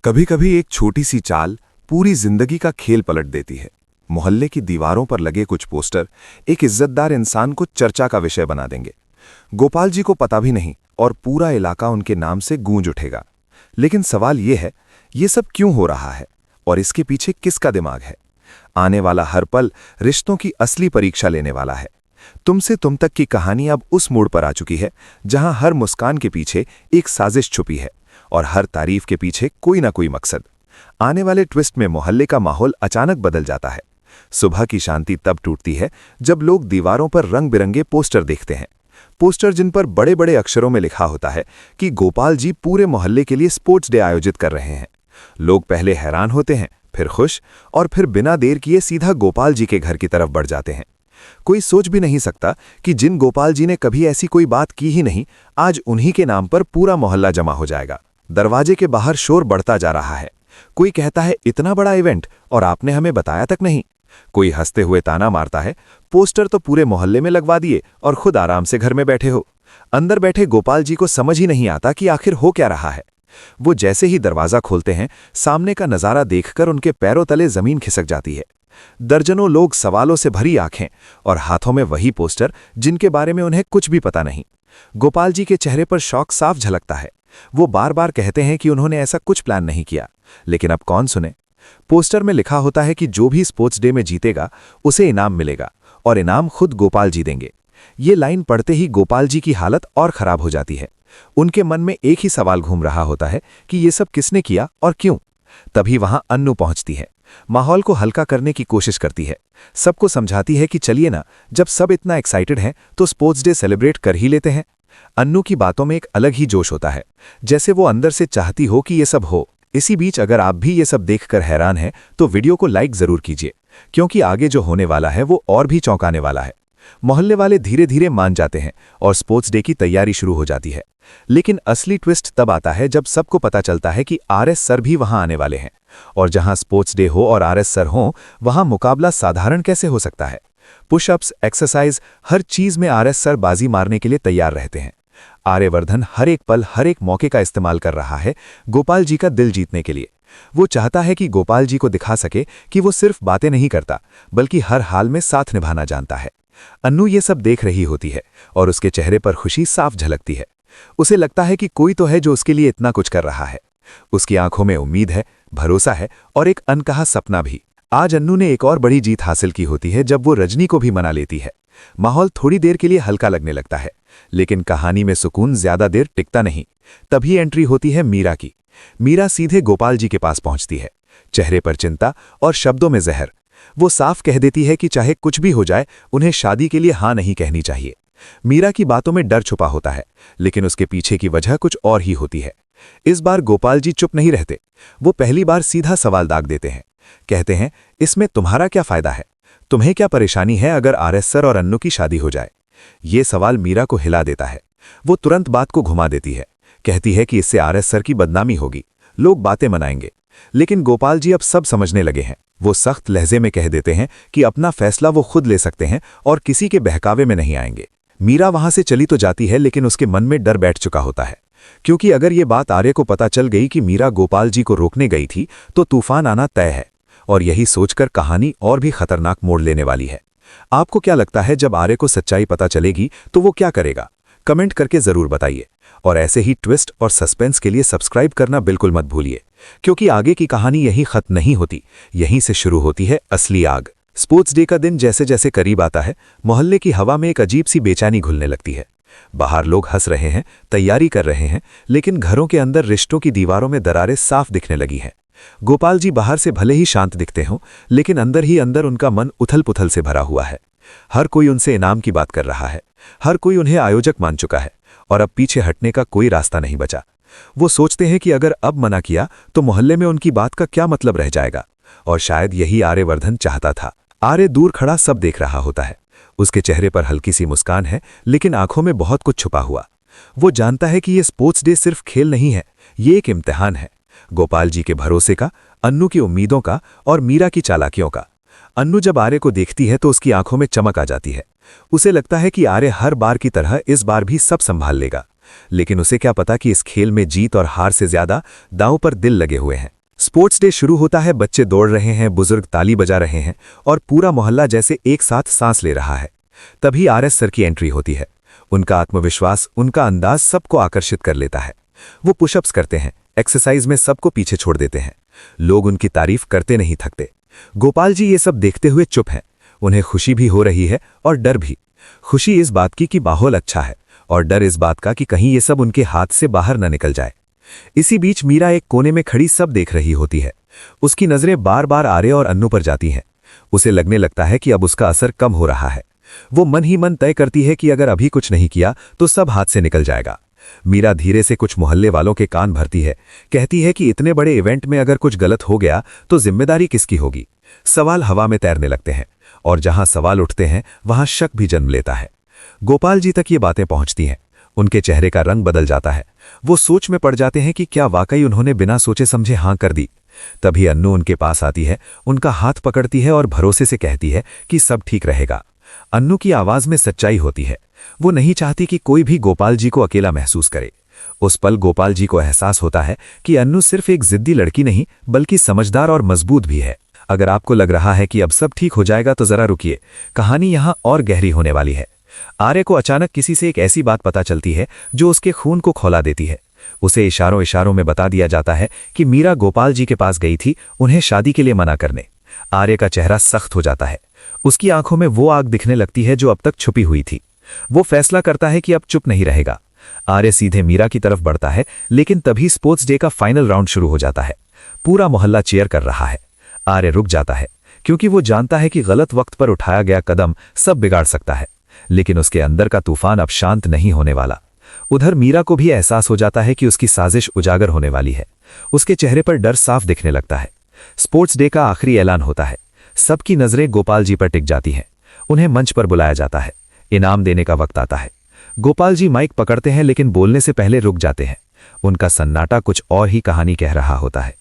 कभी कभी एक छोटी सी चाल पूरी जिंदगी का खेल पलट देती है। मोहल्ले की दीवारों पर लगे कुछ पोस्टर एक इज्जतदार इंसान को चर्चा का विषय बना देंगे। गोपाल जी को पता भी नहीं और पूरा इलाका उनके नाम से गूंज उठेगा। लेकिन सवाल यह है, ये सब क्यों हो रहा है और इसके पीछे किसका दिमाग है? आने वाला हर पल रिश्तों की असली परीक्षा लेने वाला है। तुमसे तुम तक की कहानी अब उस मोड़ पर आ चुकी है जहां हर मुस्कान के पीछे एक साजिश छुपी है और हर तारीफ के पीछे कोई ना कोई मकसद। आने वाले ट्विस्ट में मोहल्ले का माहौल अचानक बदल जाता है। सुबह की शांति तब टूटती है जब लोग दीवारों पर रंग बिरंगे पोस्टर देखते हैं। पोस्टर जिन पर बड़े बड़े अक्षरों में लिखा होता है कि गोपाल जी पूरे मोहल्ले के लिए स्पोर्ट्स डे आयोजित कर रहे हैं। लोग पहले हैरान होते हैं, फिर खुश और फिर बिना देर किए सीधा गोपाल जी के घर की तरफ बढ़ जाते हैं। कोई सोच भी नहीं सकता कि जिन गोपाल जी ने कभी ऐसी कोई बात की ही नहीं, आज उन्हीं के नाम पर पूरा मोहल्ला जमा हो जाएगा। दरवाजे के बाहर शोर बढ़ता जा रहा है। कोई कहता है, इतना बड़ा इवेंट और आपने हमें बताया तक नहीं। कोई हंसते हुए ताना मारता है, पोस्टर तो पूरे मोहल्ले में लगवा दिए और खुद आराम से घर में बैठे हो। अंदर बैठे गोपाल जी को समझ ही नहीं आता कि आखिर हो क्या रहा है। वो जैसे ही दरवाजा खोलते हैं, सामने का नजारा देखकर उनके पैरों तले जमीन खिसक जाती है। दर्जनों लोग, सवालों से भरी आंखें और हाथों में वही पोस्टर जिनके बारे में उन्हें कुछ भी पता नहीं। गोपाल जी के चेहरे पर शौक साफ झलकता है। वो बार बार कहते हैं कि उन्होंने ऐसा कुछ प्लान नहीं किया, लेकिन अब कौन सुने। पोस्टर में लिखा होता है कि जो भी स्पोर्ट्स डे में जीतेगा उसे इनाम मिलेगा और इनाम खुद गोपाल जी देंगे। ये लाइन पढ़ते ही गोपाल जी की हालत और खराब हो जाती है। उनके मन में एक ही सवाल घूम रहा होता है कि ये सब किसने किया और क्यों। तभी वहां अन्नू पहुंचती है। माहौल को हल्का करने की कोशिश करती है। सबको समझाती है कि चलिए ना, जब सब इतना एक्साइटेड हैं तो स्पोर्ट्स डे सेलिब्रेट कर ही लेते हैं। अन्नू की बातों में एक अलग ही जोश होता है, जैसे वो अंदर से चाहती हो कि ये सब हो। इसी बीच अगर आप भी ये सब देखकर हैरान हैं तो वीडियो को लाइक जरूर कीजिए, क्योंकि आगे जो होने वाला है वो और भी चौंकाने वाला है। मोहल्ले वाले धीरे धीरे मान जाते हैं और स्पोर्ट्स डे की तैयारी शुरू हो जाती है। लेकिन असली ट्विस्ट तब आता है जब सबको पता चलता है कि आरएस सर भी वहां आने वाले हैं। और जहां स्पोर्ट्स डे हो और आरएस सर हो, वहां मुकाबला साधारण कैसे हो सकता है। पुशअप्स, एक्सरसाइज, हर चीज में आरएस सर बाजी मारने के लिए तैयार रहते हैं। आर्यवर्धन हर एक पल, हर एक मौके का इस्तेमाल कर रहा है गोपाल जी का दिल जीतने के लिए। वो चाहता है कि गोपाल जी को दिखा सके कि वो सिर्फ बातें नहीं करता, बल्कि हर हाल में साथ निभाना जानता है। अन्नू ये सब देख रही होती है और उसके चेहरे पर खुशी साफ झलकती है। उसे लगता है कि कोई तो है जो उसके लिए इतना कुछ कर रहा है। उसकी आंखों में उम्मीद है, भरोसा है और एक अनकहा सपना भी। आज अन्नू ने एक और बड़ी जीत हासिल की होती है जब वो रजनी को भी मना लेती है। माहौल थोड़ी देर के लिए हल्का लगने लगता है, लेकिन कहानी में सुकून ज्यादा देर टिकता नहीं। तभी एंट्री होती है मीरा की। मीरा सीधे गोपाल जी के पास पहुंचती है, चेहरे पर चिंता और शब्दों में जहर। वो साफ कह देती है कि चाहे कुछ भी हो जाए, उन्हें शादी के लिए हाँ नहीं कहनी चाहिए। मीरा की बातों में डर छुपा होता है, लेकिन उसके पीछे की वजह कुछ और ही होती है। इस बार गोपाल जी चुप नहीं रहते। वो पहली बार सीधा सवाल दाग देते हैं। कहते हैं, इसमें तुम्हारा क्या फायदा है? तुम्हें क्या परेशानी है अगर आरएस सर और अन्नू की शादी हो जाए? ये सवाल मीरा को हिला देता है। वो तुरंत बात को घुमा देती है। कहती है कि इससे आरएस सर की बदनामी होगी, लोग बातें मनाएंगे। लेकिन गोपाल जी अब सब समझने लगे हैं। वो सख्त लहजे में कह देते हैं कि अपना फैसला वो खुद ले सकते हैं और किसी के बहकावे में नहीं आएंगे। मीरा वहां से चली तो जाती है, लेकिन उसके मन में डर बैठ चुका होता है, क्योंकि अगर ये बात आर्य को पता चल गई कि मीरा गोपाल जी को रोकने गई थी तो तूफान आना तय है। और यही सोचकर कहानी और भी खतरनाक मोड़ लेने वाली है। आपको क्या लगता है, जब आर्य को सच्चाई पता चलेगी तो वो क्या करेगा? कमेंट करके जरूर बताइए। और ऐसे ही ट्विस्ट और सस्पेंस के लिए सब्सक्राइब करना बिल्कुल मत भूलिए, क्योंकि आगे की कहानी यहीं खत्म नहीं होती, यहीं से शुरू होती है असली आग। स्पोर्ट्स डे का दिन जैसे जैसे करीब आता है, मोहल्ले की हवा में एक अजीब सी बेचैनी घुलने लगती है। बाहर लोग हंस रहे हैं, तैयारी कर रहे हैं, लेकिन घरों के अंदर रिश्तों की दीवारों में दरारें साफ दिखने लगी हैं। गोपाल जी बाहर से भले ही शांत दिखते हों, लेकिन अंदर ही अंदर उनका मन उथल पुथल से भरा हुआ है। हर कोई उनसे इनाम की बात कर रहा है, हर कोई उन्हें आयोजक मान चुका है और अब पीछे हटने का कोई रास्ता नहीं बचा। वो सोचते हैं कि अगर अब मना किया तो मोहल्ले में उनकी बात का क्या मतलब रह जाएगा। और शायद यही आर्यवर्धन चाहता था। आर्य दूर खड़ा सब देख रहा होता है। उसके चेहरे पर हल्की सी मुस्कान है, लेकिन आंखों में बहुत कुछ छुपा हुआ। वो जानता है कि ये स्पोर्ट्स डे सिर्फ खेल नहीं है, ये एक इम्तिहान है। गोपाल जी के भरोसे का, अन्नू की उम्मीदों का और मीरा की चालाकियों का। अन्नू जब आर्य को देखती है तो उसकी आंखों में चमक आ जाती है। उसे लगता है कि आर्य हर बार की तरह इस बार भी सब संभाल लेगा। लेकिन उसे क्या पता कि इस खेल में जीत और हार से ज्यादा दांव पर दिल लगे हुए हैं। स्पोर्ट्स डे शुरू होता है, बच्चे दौड़ रहे हैं, बुजुर्ग ताली बजा रहे हैं और पूरा मोहल्ला जैसे एक साथ सांस ले रहा है। तभी आरएस सर की एंट्री होती है। उनका आत्मविश्वास, उनका अंदाज सबको आकर्षित कर लेता है। वो पुशअप्स करते हैं, एक्सरसाइज में सबको पीछे छोड़ देते हैं। लोग उनकी तारीफ करते नहीं थकते। गोपाल जी ये सब देखते हुए चुप हैं। उन्हें खुशी भी हो रही है और डर भी। खुशी इस बात की कि माहौल अच्छा है और डर इस बात का कि कहीं ये सब उनके हाथ से बाहर न निकल जाए। इसी बीच मीरा एक कोने में खड़ी सब देख रही होती है। उसकी नजरें बार बार आर्य और अन्नू पर जाती हैं। उसे लगने लगता है कि अब उसका असर कम हो रहा है। वो मन ही मन तय करती है कि अगर अभी कुछ नहीं किया तो सब हाथ से निकल जाएगा। मीरा धीरे से कुछ मोहल्ले वालों के कान भरती है। कहती है कि इतने बड़े इवेंट में अगर कुछ गलत हो गया तो जिम्मेदारी किसकी होगी। सवाल हवा में तैरने लगते हैं और जहां सवाल उठते हैं वहां शक भी जन्म लेता है। गोपाल जी तक ये बातें पहुंचती हैं। उनके चेहरे का रंग बदल जाता है। वो सोच में पड़ जाते हैं कि क्या वाकई उन्होंने बिना सोचे समझे हाँ कर दी। तभी अन्नू उनके पास आती है, उनका हाथ पकड़ती है और भरोसे से कहती है कि सब ठीक रहेगा। अन्नू की आवाज में सच्चाई होती है। वो नहीं चाहती कि कोई भी गोपाल जी को अकेला महसूस करे। उस पल गोपाल जी को एहसास होता है कि अन्नू सिर्फ एक जिद्दी लड़की नहीं बल्कि समझदार और मजबूत भी है। अगर आपको लग रहा है कि अब सब ठीक हो जाएगा तो जरा रुकिए, कहानी यहां और गहरी होने वाली है। आर्य को अचानक किसी से एक ऐसी बात पता चलती है जो उसके खून को खौला देती है। उसे इशारों इशारों में बता दिया जाता है कि मीरा गोपाल जी के पास गई थी उन्हें शादी के लिए मना करने। आर्य का चेहरा सख्त हो जाता है। उसकी आंखों में वो आग दिखने लगती है जो अब तक छुपी हुई थी। वो फैसला करता है कि अब चुप नहीं रहेगा। आर्य सीधे मीरा की तरफ बढ़ता है, लेकिन तभी स्पोर्ट्स डे का फाइनल राउंड शुरू हो जाता है। पूरा मोहल्ला चीयर कर रहा है। आर्य रुक जाता है क्योंकि वो जानता है कि गलत वक्त पर उठाया गया कदम सब बिगाड़ सकता है। लेकिन उसके अंदर का तूफान अब शांत नहीं होने वाला। उधर मीरा को भी एहसास हो जाता है कि उसकी साजिश उजागर होने वाली है। उसके चेहरे पर डर साफ दिखने लगता है। स्पोर्ट्स डे का आखिरी ऐलान होता है। सबकी नजरें गोपाल जी पर टिक जाती हैं। उन्हें मंच पर बुलाया जाता है। इनाम देने का वक्त आता है। गोपाल जी माइक पकड़ते हैं लेकिन बोलने से पहले रुक जाते हैं। उनका सन्नाटा कुछ और ही कहानी कह रहा होता है।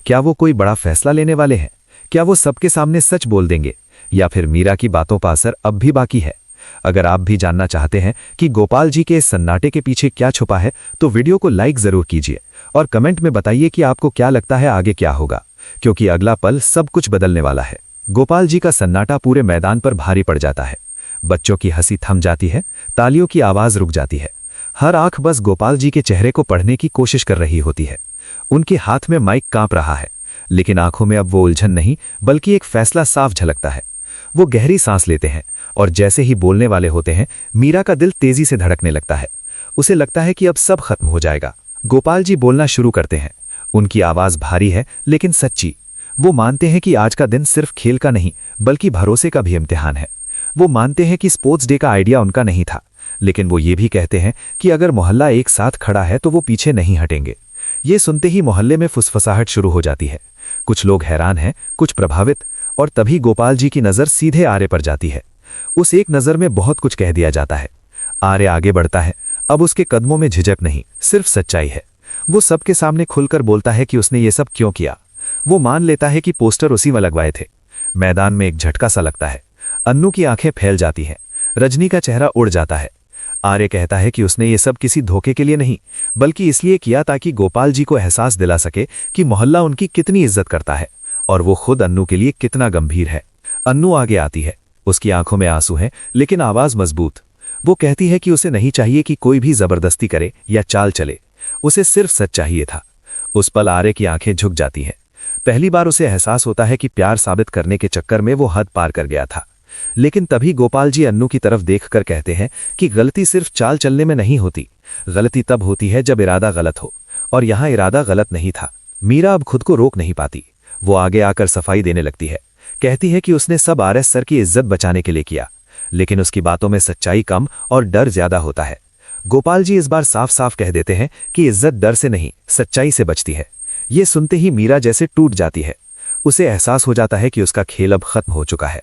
क्या वो कोई बड़ा फैसला लेने वाले हैं? क्या वो सबके सामने सच बोल देंगे या फिर मीरा की बातों का असर अब भी बाकी है? अगर आप भी जानना चाहते हैं कि गोपाल जी के इस सन्नाटे के पीछे क्या छुपा है तो वीडियो को लाइक जरूर कीजिए और कमेंट में बताइए कि आपको क्या लगता है आगे क्या होगा, क्योंकि अगला पल सब कुछ बदलने वाला है। गोपाल जी का सन्नाटा पूरे मैदान पर भारी पड़ जाता है। बच्चों की हंसी थम जाती है, तालियों की आवाज रुक जाती है। हर आंख बस गोपाल जी के चेहरे को पढ़ने की कोशिश कर रही होती है। उनके हाथ में माइक कांप रहा है, लेकिन आंखों में अब वो उलझन नहीं बल्कि एक फैसला साफ झलकता है। वो गहरी सांस लेते हैं और जैसे ही बोलने वाले होते हैं मीरा का दिल तेजी से धड़कने लगता है। उसे लगता है कि अब सब खत्म हो जाएगा। गोपाल जी बोलना शुरू करते हैं। उनकी आवाज भारी है लेकिन सच्ची। वो मानते हैं कि आज का दिन सिर्फ खेल का नहीं बल्कि भरोसे का भी इम्तिहान है। वो मानते हैं कि स्पोर्ट्स डे का आइडिया उनका नहीं था, लेकिन वो ये भी कहते हैं कि अगर मोहल्ला एक साथ खड़ा है तो वो पीछे नहीं हटेंगे। ये सुनते ही मोहल्ले में फुसफुसाहट शुरू हो जाती है। कुछ लोग हैरान हैं, कुछ प्रभावित, और तभी गोपाल जी की नजर सीधे आर्य पर जाती है। उस एक नजर में बहुत कुछ कह दिया जाता है। आर्य आगे बढ़ता है। अब उसके कदमों में झिझक नहीं, सिर्फ सच्चाई है। वो सबके सामने खुलकर बोलता है कि उसने ये सब क्यों किया। वो मान लेता है कि पोस्टर उसी में लगवाए थे। मैदान में एक झटका सा लगता है। अन्नू की आंखें फैल जाती हैं। रजनी का चेहरा उड़ जाता है। आर्य कहता है कि उसने ये सब किसी धोखे के लिए नहीं बल्कि इसलिए किया ताकि गोपाल जी को एहसास दिला सके कि मोहल्ला उनकी कितनी इज्जत करता है और वो खुद अन्नू के लिए कितना गंभीर है। अन्नू आगे आती है। उसकी आंखों में आंसू हैं लेकिन आवाज मजबूत। वो कहती है कि उसे नहीं चाहिए कि कोई भी जबरदस्ती करे या चाल चले। उसे सिर्फ सच चाहिए था। उस पल आर्य की आंखें झुक जाती हैं। पहली बार उसे एहसास होता है कि प्यार साबित करने के चक्कर में वो हद पार कर गया था। लेकिन तभी गोपाल जी अन्नू की तरफ देखकर कहते हैं कि गलती सिर्फ चाल चलने में नहीं होती, गलती तब होती है जब इरादा गलत हो, और यहां इरादा गलत नहीं था। मीरा अब खुद को रोक नहीं पाती। वो आगे आकर सफाई देने लगती है। कहती है कि उसने सब आरएस सर की इज्जत बचाने के लिए किया, लेकिन उसकी बातों में सच्चाई कम और डर ज्यादा होता है। गोपाल जी इस बार साफ साफ कह देते हैं कि इज्जत डर से नहीं, सच्चाई से बचती है। ये सुनते ही मीरा जैसे टूट जाती है। उसे एहसास हो जाता है कि उसका खेल अब खत्म हो चुका है।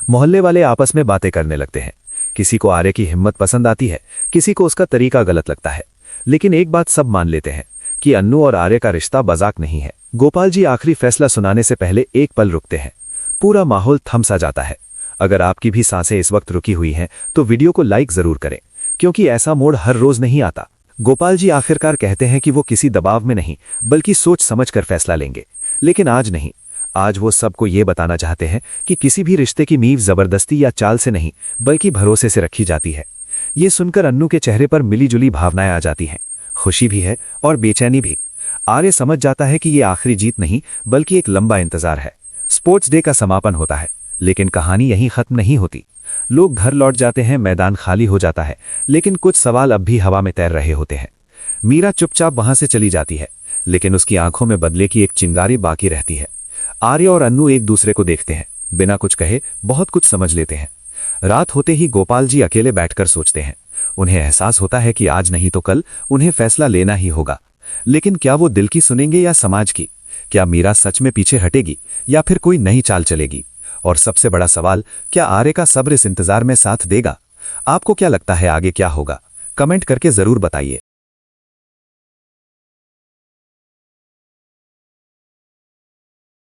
मोहल्ले वाले आपस में बातें करने लगते हैं। किसी को आर्य की हिम्मत पसंद आती है, किसी को उसका तरीका गलत लगता है, लेकिन एक बात सब मान लेते हैं कि अन्नू और आर्य का रिश्ता मजाक नहीं है। गोपाल जी आखिरी फैसला सुनाने से पहले एक पल रुकते हैं। पूरा माहौल थम सा जाता है। अगर आपकी भी सांसें इस वक्त रुकी हुई हैं तो वीडियो को लाइक जरूर करें, क्योंकि ऐसा मोड़ हर रोज नहीं आता। गोपाल जी आखिरकार कहते हैं कि वो किसी दबाव में नहीं बल्कि सोच समझकर फैसला लेंगे। लेकिन आज नहीं। आज वो सबको ये बताना चाहते हैं कि किसी भी रिश्ते की नींव जबरदस्ती या चाल से नहीं बल्कि भरोसे से रखी जाती है। ये सुनकर अन्नू के चेहरे पर मिलीजुली भावनाएं आ जाती हैं, खुशी भी है और बेचैनी भी। आर्य समझ जाता है कि ये आखिरी जीत नहीं बल्कि एक लंबा इंतजार है। स्पोर्ट्स डे का समापन होता है, लेकिन कहानी यहीं खत्म नहीं होती। लोग घर लौट जाते हैं, मैदान खाली हो जाता है, लेकिन कुछ सवाल अब भी हवा में तैर रहे होते हैं। मीरा चुपचाप वहां से चली जाती है, लेकिन उसकी आंखों में बदले की एक चिंगारी बाकी रहती है। आर्य और अन्नू एक दूसरे को देखते हैं, बिना कुछ कहे बहुत कुछ समझ लेते हैं। रात होते ही गोपाल जी अकेले बैठकर सोचते हैं। उन्हें एहसास होता है कि आज नहीं तो कल उन्हें फैसला लेना ही होगा। लेकिन क्या वो दिल की सुनेंगे या समाज की? क्या मीरा सच में पीछे हटेगी या फिर कोई नई चाल चलेगी? और सबसे बड़ा सवाल, क्या आर्य का सब्र इस इंतजार में साथ देगा? आपको क्या लगता है आगे क्या होगा? कमेंट करके जरूर बताइए।